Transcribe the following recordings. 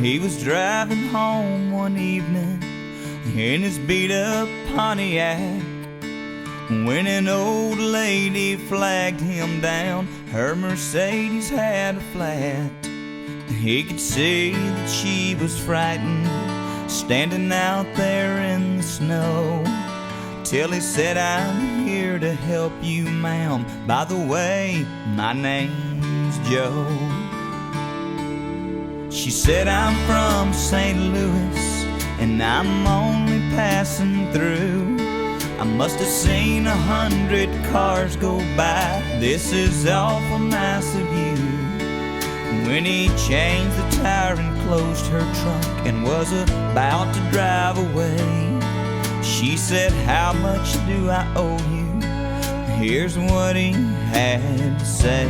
He was driving home one evening in his beat-up Pontiac when an old lady flagged him down. Her Mercedes had a flat. He could see that she was frightened, standing out there in the snow, till he said, "I'm here to help you, ma'am. By the way, my name's Joe." She said, "I'm from St. Louis, and I'm only passing through. I must have seen 100 cars go by. This is awful nice of you." When he changed the tire and closed her trunk and was about to drive away, she said, "How much do I owe you?" Here's what he had to say: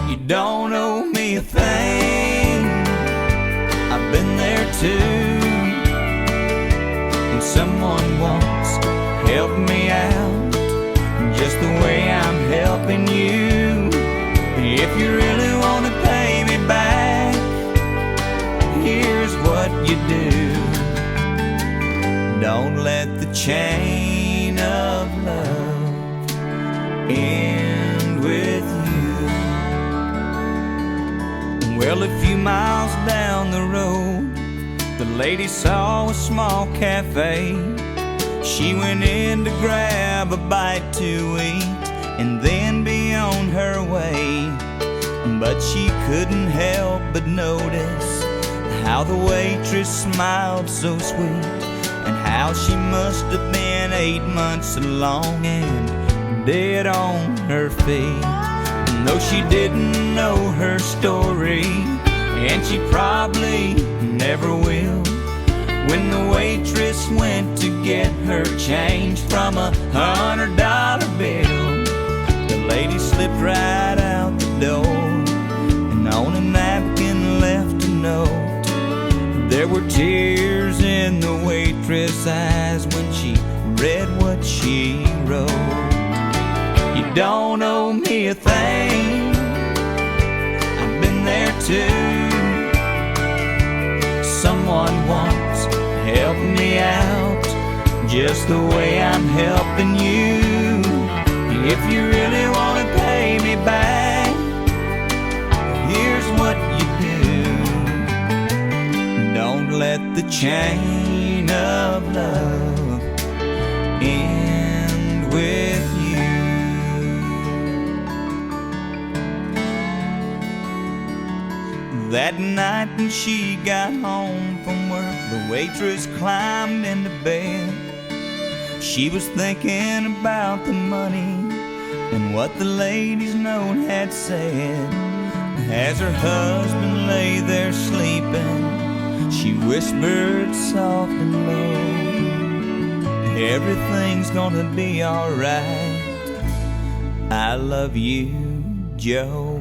"You don't owe me a thing. I've been there too. And someone once helped me out just the way I'm helping you. If you really want to pay me back, here's what you do. Don't let the chain of love end with you." Well, a few miles down the road, the lady saw a small cafe. She went in to grab a bite to eat and then be on her way. But she couldn't help but notice how the waitress smiled so sweet, and how she must have been 8 months along and dead on her feet. And though she didn't know her story, and she probably never will, when the waitress went to get her change from a $100 bill, the lady slipped right out the door and on a napkin left a note. There were tears in the waitress' eyes when she read what she wrote. "You don't owe me a thing. I've been there too. Someone once helped me out just the way I'm helping you. If you really want to pay me back, here's what you do. Don't let the chain of love end with you." That night when she got home from work, the waitress climbed into bed. She was thinking about the money and what the lady's note had said. As her husband lay there sleeping, she whispered soft and low, "Everything's gonna be alright. I love you, Joe."